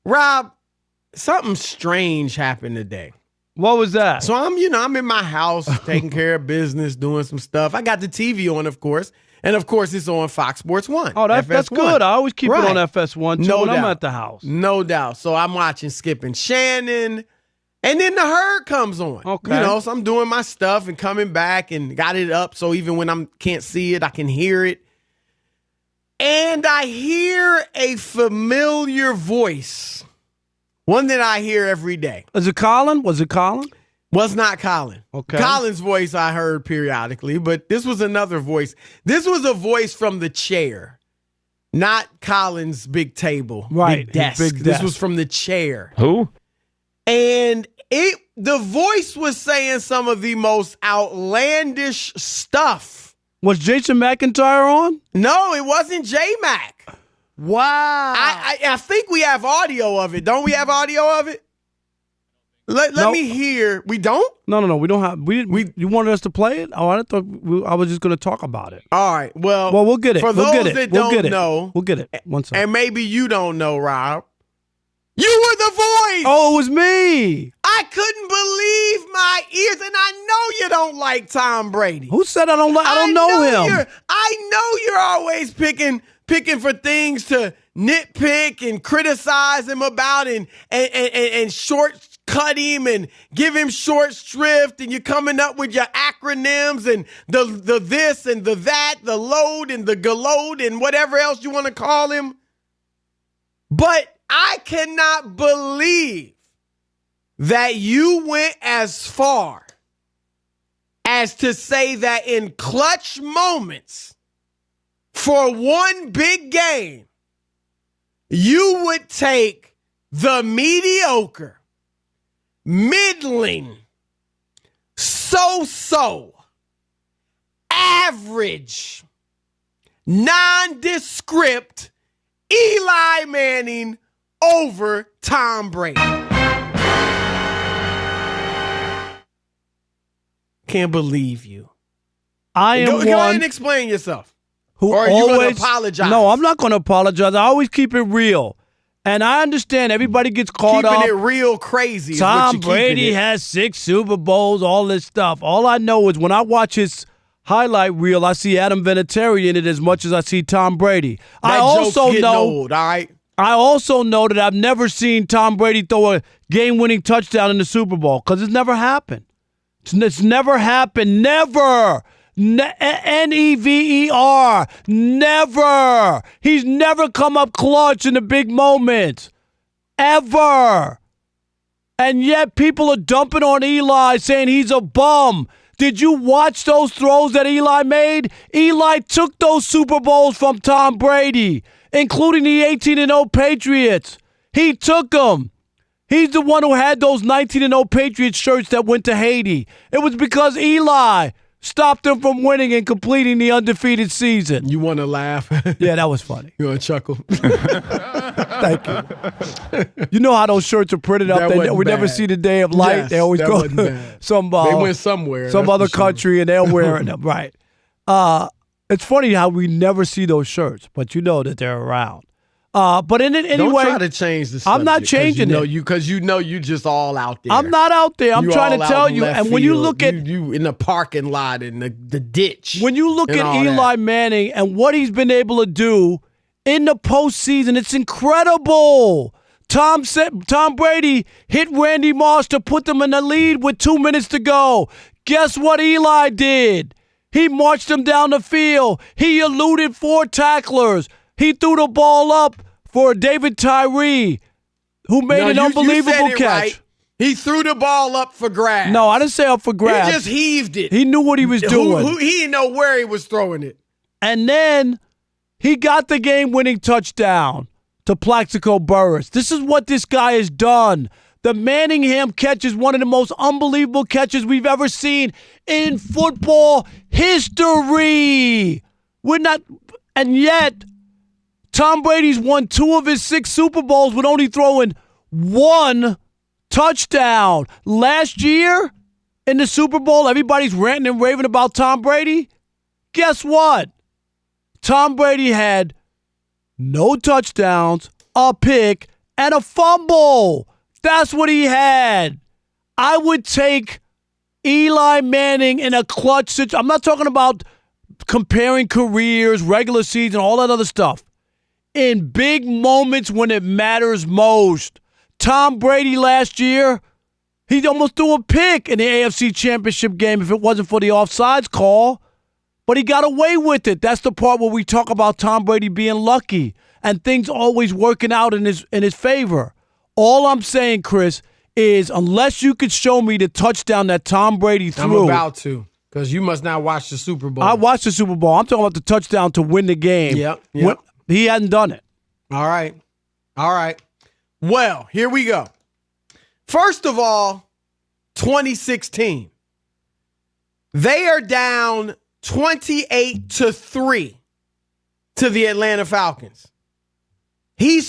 Rob, something strange happened today. What was that? So I'm in my house taking care of business, doing some stuff. I got the TV on, of course. And, of course, it's on Fox Sports 1. Oh, that's good. I always keep it on FS1, too, when I'm at the house. No doubt. So I'm watching Skip and Shannon, and then the Herd comes on. Okay. So I'm doing my stuff and coming back and got it up so even when I can't see it, I can hear it. And I hear a familiar voice, one that I hear every day. Is it Colin? Was it Colin? Was not Colin. Okay. Colin's voice I heard periodically, but this was another voice. This was a voice from the chair, not Colin's big table, right? Big desk. Big desk. This was from the chair. Who? And the voice was saying some of the most outlandish stuff. Was Jason McIntyre on? No, it wasn't J-Mac. Wow. I think we have audio of it. Don't we have audio of it? Let me hear. We don't? No. We don't have. You wanted us to play it? Oh, I thought I was just going to talk about it. All right. Well, we'll get it. For those that don't know, we'll get it. One second. And maybe you don't know, Rob. You were the voice. Oh, it was me. I couldn't believe my ears, and I know you don't like Tom Brady. Who said I don't like? I don't know him. I know you're always picking for things to nitpick and criticize him about and shortcut him and give him short shrift, and you're coming up with your acronyms and the this and the that, the load and the galode and whatever else you want to call him. But I cannot believe that you went as far as to say that in clutch moments for one big game, you would take the mediocre, middling, so-so, average, nondescript Eli Manning over Tom Brady. Can't believe you. I am Go one. ahead and explain yourself. Or are you going to apologize? No, I'm not going to apologize. I always keep it real. And I understand everybody gets caught up. Keeping it real crazy. Tom Brady has 6 Super Bowls, all this stuff. All I know is when I watch his highlight reel, I see Adam Vinatieri in it as much as I see Tom Brady. I also know, old, all right? I also know that I've never seen Tom Brady throw a game-winning touchdown in the Super Bowl because it's never happened. It's never happened. Never. Never. Never. He's never come up clutch in the big moments. Ever. And yet people are dumping on Eli saying he's a bum. Did you watch those throws that Eli made? Eli took those Super Bowls from Tom Brady, including the 18-0 Patriots. He took them. He's the one who had those 19-0 Patriots shirts that went to Haiti. It was because Eli stopped them from winning and completing the undefeated season. You want to laugh? Yeah, that was funny. You want to chuckle? Thank you. You know how those shirts are printed up? We never see the day of light. Yes, they always go to they went somewhere. Some other country, and they're wearing them. Right. It's funny how we never see those shirts, but you know that they're around. But anyway, don't try to change the subject. I'm not changing it because you know you just all out there. I'm not out there. I'm trying to tell you. And when you look at you in the parking lot in the ditch, when you look at Eli Manning and what he's been able to do in the postseason, it's incredible. Tom Brady hit Randy Moss to put them in the lead with 2 minutes to go. Guess what Eli did? He marched them down the field. He eluded 4 tacklers. He threw the ball up for David Tyree, who made an unbelievable catch. Right. He threw the ball up for grabs. No, I didn't say up for grabs. He just heaved it. He knew what he was doing. He didn't know where he was throwing it. And then he got the game-winning touchdown to Plaxico Burress. This is what this guy has done. The Manningham catch is one of the most unbelievable catches we've ever seen in football history. And yet, Tom Brady's won 2 of his 6 Super Bowls with only throwing 1 touchdown. Last year in the Super Bowl, everybody's ranting and raving about Tom Brady. Guess what? Tom Brady had no touchdowns, a pick, and a fumble. That's what he had. I would take Eli Manning in a clutch situation. I'm not talking about comparing careers, regular season, all that other stuff. In big moments when it matters most. Tom Brady last year, he almost threw a pick in the AFC Championship game if it wasn't for the offsides call. But he got away with it. That's the part where we talk about Tom Brady being lucky and things always working out in his favor. All I'm saying, Chris, is unless you could show me the touchdown that Tom Brady threw. I'm about to, because you must not watch the Super Bowl. I watched the Super Bowl. I'm talking about the touchdown to win the game. Yep. He hadn't done it. All right. Well, here we go. First of all, 2016. They are down 28-3 to the Atlanta Falcons. He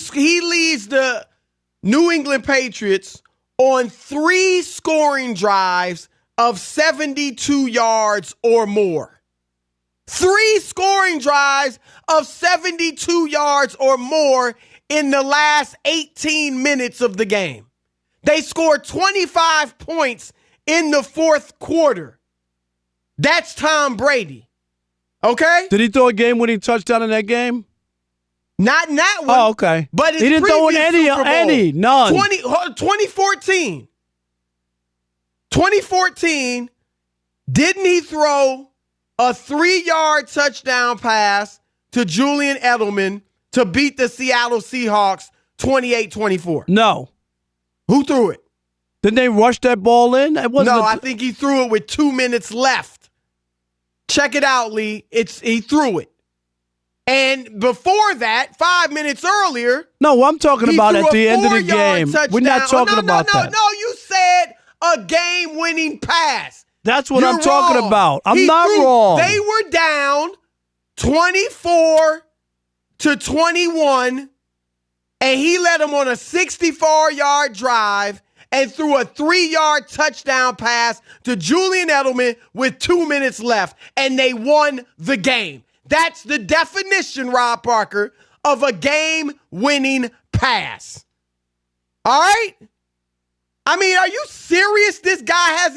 leads the New England Patriots on 3 scoring drives of 72 yards or more. 3 scoring drives of 72 yards or more in the last 18 minutes of the game. They scored 25 points in the fourth quarter. That's Tom Brady. Okay? Did he throw a game-winning touchdown in that game? Not in that one. Oh, okay. But his he didn't throw in none. 2014. 2014, didn't he throw a 3-yard touchdown pass to Julian Edelman to beat the Seattle Seahawks 28-24? No. Who threw it? Didn't they rush that ball in? I think he threw it with 2 minutes left. Check it out, Lee. He threw it. And before that, 5 minutes earlier, no, I'm talking about at the end of the game. Touchdown. We're not talking about that. No, you said a game-winning pass. That's what You're I'm talking wrong. about. I'm not wrong. They were down 24-21, and he led them on a 64-yard drive and threw a 3-yard touchdown pass to Julian Edelman with 2 minutes left, and they won the game. That's the definition, Rob Parker, of a game-winning pass. All right? I mean, are you serious? This guy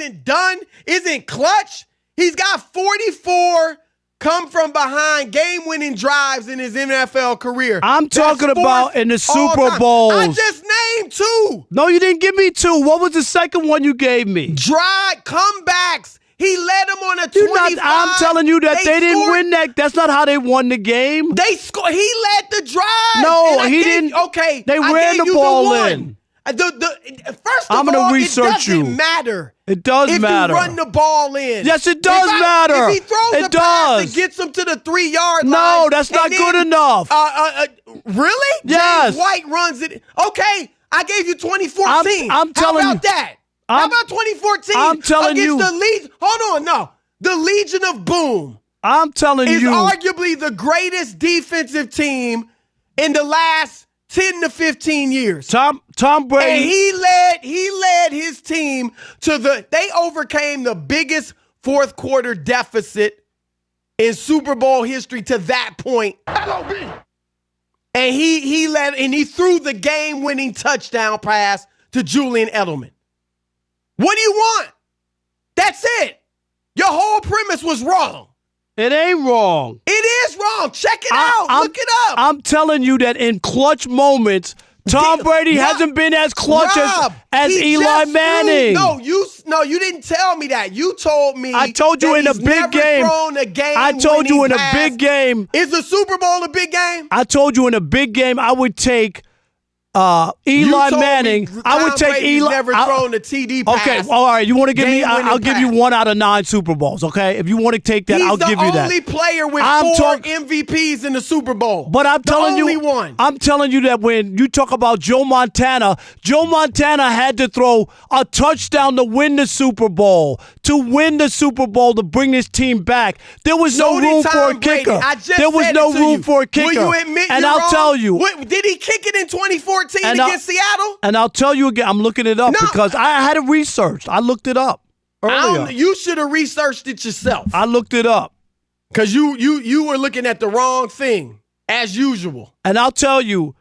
isn't clutch? He's got 44 come from behind game-winning drives in his NFL career. I'm talking about in the Super Bowls. I just named 2. No, you didn't give me 2. What was the second one you gave me? Drive comebacks. He led them on a 25. I'm telling you that they didn't win that. That's not how they won the game. They scored. He led the drive. No, he didn't. Okay, they ran the ball in. First of I'm all, gonna research it doesn't matter. It does matter. If you run the ball in. Yes, it does matter. If he throws a pass and gets him to the 3-yard line. No, that's not good enough. Really? Yes. James White runs it. Okay, I gave you 2014. I'm telling you. How about that? How about 2014? I'm telling you. Against the Legion. Hold on, no. The Legion of Boom. I'm telling you. Is arguably the greatest defensive team in the last 10 to 15 years. Tom Brady. And he led his team to they overcame the biggest fourth quarter deficit in Super Bowl history to that point. LOB. And he threw the game-winning touchdown pass to Julian Edelman. What do you want? That's it. Your whole premise was wrong. It ain't wrong. It is wrong. Check it out. Look it up. I'm telling you that in clutch moments, Tom Brady hasn't been as clutch as Eli Manning. No, you didn't tell me that. You told me. I told you in a big game. I told you in a big game. Is the Super Bowl a big game? I told you in a big game I would take Eli Manning. I would take Eli. Never thrown a TD pass. Okay, all right. You want to give me? I'll give you 1 out of 9 Super Bowls. Okay, if you want to take that, I'll give you that. He's the only player with 4 MVPs in the Super Bowl. But I'm telling you, the only one. I'm telling you that when you talk about Joe Montana had to throw a touchdown to win the Super Bowl. To bring this team back. There was no room for a kicker. There was no room for a kicker. Will you admit and you're I'll wrong? tell you. Did he kick it in 2014 against Seattle? And I'll tell you again. I'm looking it up because I had it researched. I looked it up earlier. You should have researched it yourself. I looked it up. Because you were looking at the wrong thing, as usual. And I'll tell you,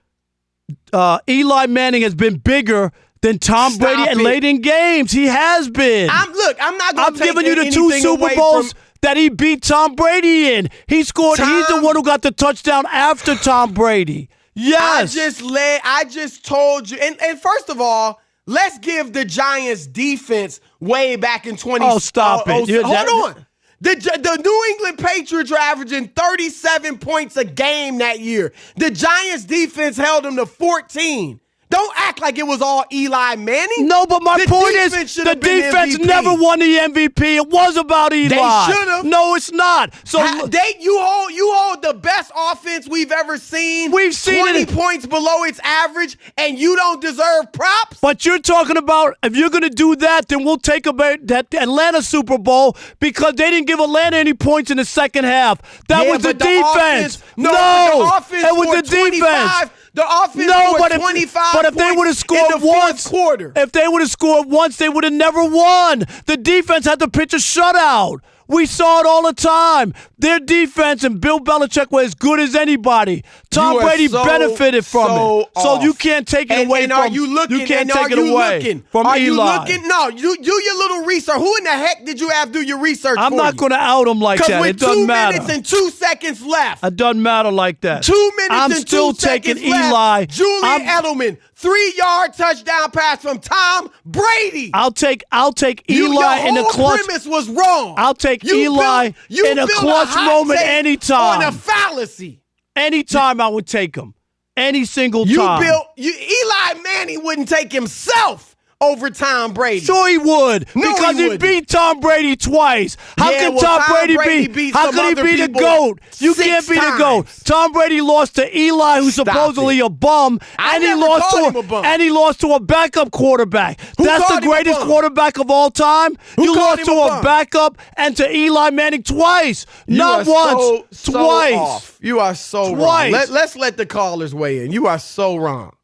Eli Manning has been bigger than Tom Brady and late in games. He has been. I'm not going to take giving you the 2 Super Bowls that he beat Tom Brady in. He's the one who got the touchdown after Tom Brady. Yes. I just told you. And first of all, let's give the Giants defense way back in 20. Oh, stop it. Hold on. The New England Patriots were averaging 37 points a game that year. The Giants defense held them to 14. Don't act like it was all Eli Manning. No, but my point is the defense never won the MVP. It was about Eli. They should have. No, it's not. So you hold the best offense we've ever seen. We've seen 20 points below its average, and you don't deserve props. But you're talking about if you're going to do that, then we'll take that Atlanta Super Bowl because they didn't give Atlanta any points in the second half. That was the defense. The offense it was the defense. The offense scored 25 but if they would have scored once, if they would have scored once, they would have never won. The defense had to pitch a shutout. We saw it all the time. Their defense and Bill Belichick were as good as anybody. Tom Brady benefited from it. So you can't take it away from you can't take it away from Eli. You looking? No, you do your little research. Who in the heck did you have do your research I'm not going to out him like that. It doesn't matter. Because with 2 minutes and 2 seconds left. It doesn't matter like that. 2 minutes I'm and still 2 seconds taking left. Eli. Julian Edelman, 3-yard touchdown pass from Tom Brady. I'll take Eli in the clutch. Your whole premise was wrong. I'll take Eli in a clutch moment anytime. On a fallacy. Anytime I would take him. Any single time. Eli Manning wouldn't take himself over Tom Brady. Sure he would. No, because he beat Tom Brady twice. How can Tom Brady beat how could he be the GOAT? You can't be the GOAT. Tom Brady lost to Eli, who's supposedly a bum, and he lost to a backup quarterback. That's the greatest quarterback of all time. You lost to a backup and to Eli Manning twice. Not once, twice. You are so wrong. Let's let the callers weigh in. You are so wrong.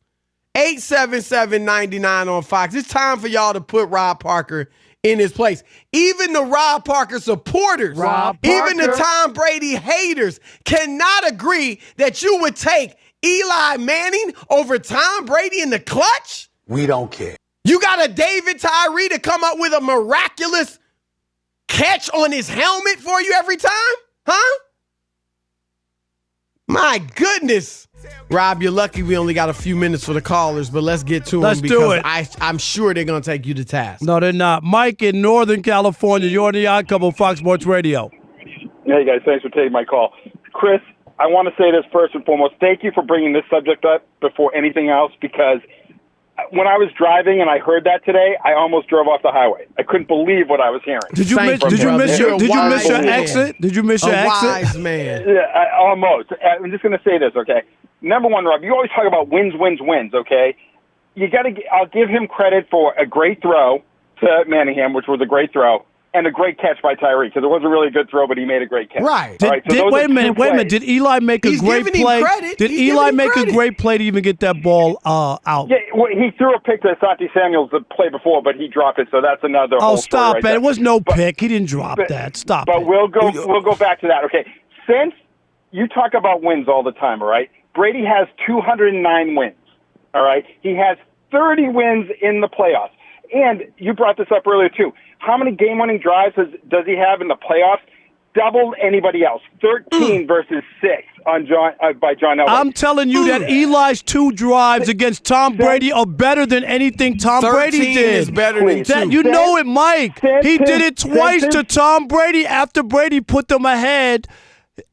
877-99 on Fox. It's time for y'all to put Rob Parker in his place. Even the Rob Parker supporters, even the Tom Brady haters cannot agree that you would take Eli Manning over Tom Brady in the clutch? We don't care. You got a David Tyree to come up with a miraculous catch on his helmet for you every time? Huh? My goodness. Rob, you're lucky we only got a few minutes for the callers, but let's get to them because I'm sure they're going to take you to task. No, they're not. Mike in Northern California, you're on the Odd Couple Fox Sports Radio. Hey, guys, thanks for taking my call. Chris, I want to say this first and foremost. Thank you for bringing this subject up before anything else because when I was driving and I heard that today, I almost drove off the highway. I couldn't believe what I was hearing. Did you miss your exit? Did you miss your exit? Wise man. Yeah, almost. I'm just going to say this, okay? Number one, Rob, you always talk about wins, okay? I'll give him credit for a great throw to Manningham, which was a great throw, and a great catch by Tyree, because it wasn't really a good throw, but he made a great catch. Right. Wait a minute. Did Eli make a great play? Did Eli make a great play to even get that ball out? Yeah, well, he threw a pick to Asante Samuels the play before, but he dropped it, so that's another whole stop story. It was no pick. He didn't drop that. Stop but it. We'll go back to that. Okay, since you talk about wins all the time, all right? Brady has 209 wins, all right? He has 30 wins in the playoffs. And you brought this up earlier, too. How many game-winning drives does he have in the playoffs? Doubled anybody else. 13 versus 6 by John Elway. I'm telling you that Eli's 2 drives against Tom Brady are better than anything Tom Brady did. 13 is better than 2. You know it, Mike. He did it twice to Tom Brady after Brady put them ahead.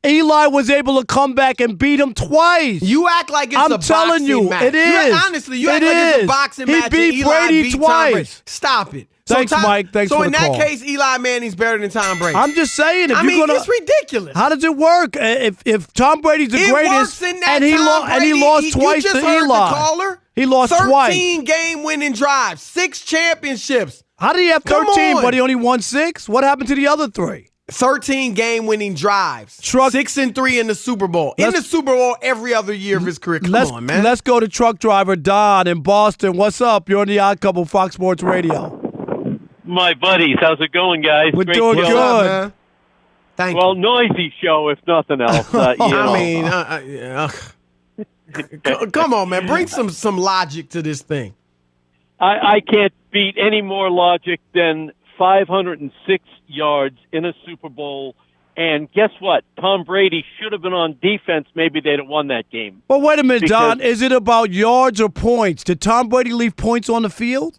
Eli was able to come back and beat him twice. You act like it's a boxing match. It is. Honestly, you act like it's a boxing match. He beat Brady twice. Stop it. Thanks, Mike. Thanks for the call. So in that case, Eli Manning's better than Tom Brady. I'm just saying. It's ridiculous. How does it work? If Tom Brady's the greatest and he lost twice to Eli, he lost 13 twice. 13 game-winning drives, 6 championships. How did he have 13, but he only won 6? What happened to the other 3? 13 game-winning drives. 6-3 in the Super Bowl. In the Super Bowl every other year of his career. Come on, man. Let's go to truck driver Don in Boston. What's up? You're on the Odd Couple Fox Sports Radio. My buddies, how's it going, guys? We're Great doing show. good. Up, man? Thank you. Well, noisy show, if nothing else. Come on, man. Bring some logic to this thing. I can't beat any more logic than 506 yards in a Super Bowl. And guess what? Tom Brady should have been on defense. Maybe they'd have won that game. But wait a minute, Don. Is it about yards or points? Did Tom Brady leave points on the field?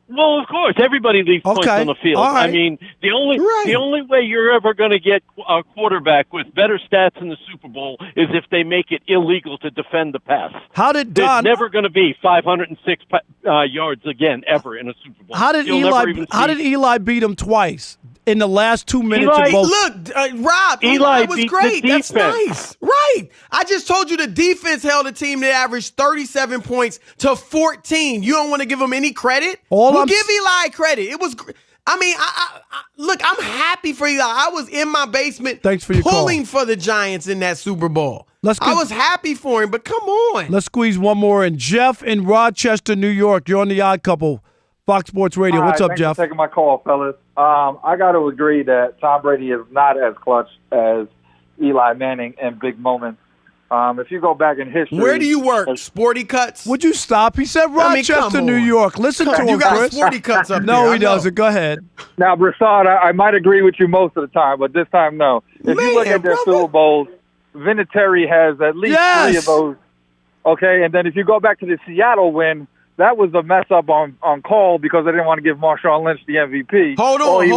Well, of course, everybody leaves points on the field. All right. I mean, the only way you're ever going to get a quarterback with better stats in the Super Bowl is if they make it illegal to defend the pass. How did Don? There's never going to be 506 yards again ever in a Super Bowl. How did Eli beat him twice in the last 2 minutes of both? Look, Rob, Eli was great. That's nice. Right. I just told you the defense held a team that averaged 37 points to 14. You don't want to give them any credit? We'll give Eli credit. It was I mean, look, I'm happy for Eli. I was in my basement pulling for the Giants in that Super Bowl. I was happy for him, but come on. Let's squeeze one more in. Jeff in Rochester, New York. You're on the Odd Couple, Fox Sports Radio. What's up, Jeff? Thanks for taking my call, fellas. I got to agree that Tom Brady is not as clutch as Eli Manning in big moments. If you go back in history. Where do you work? Sporty Cuts? Would you stop? He said Rochester, New York. Listen to him, You got Chris. Sporty Cuts up there. No, he doesn't. Go ahead. Now, Broussard, I might agree with you most of the time, but this time, no. If you look at their Super Bowls, Vinatieri has at least 3 of those. Okay, and then if you go back to the Seattle win, that was a mess up on call because they didn't want to give Marshawn Lynch the MVP. Hold on.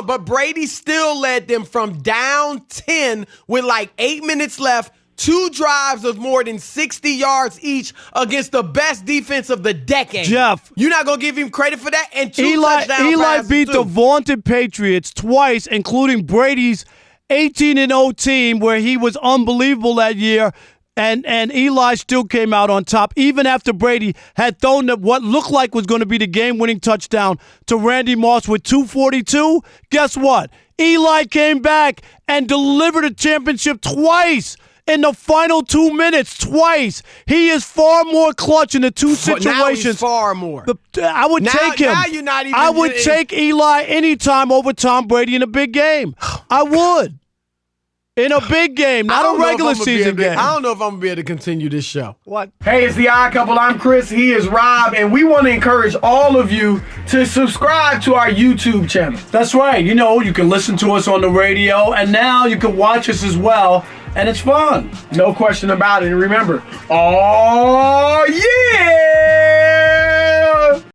But Brady still led them from down 10 with like 8 minutes left, 2 drives of more than 60 yards each against the best defense of the decade. Jeff. You're not going to give him credit for that? And 2 touchdown Eli passes beat too. the vaunted Patriots twice, including Brady's 18-0 team where he was unbelievable that year. And Eli still came out on top, even after Brady had thrown what looked like was going to be the game-winning touchdown to Randy Moss with 2:42. Guess what? Eli came back and delivered a championship twice in the final 2 minutes, twice. He is far more clutch in the two situations. Now he's far more. I would take him. Now you're not even. I would take Eli anytime over Tom Brady in a big game. I would. In a big game, not a regular season game. I don't know if I'm going to be able to continue this show. What? Hey, it's the Odd Couple. I'm Chris. He is Rob. And we want to encourage all of you to subscribe to our YouTube channel. That's right. You know, you can listen to us on the radio, and now you can watch us as well, and it's fun. No question about it. And remember, oh, yeah!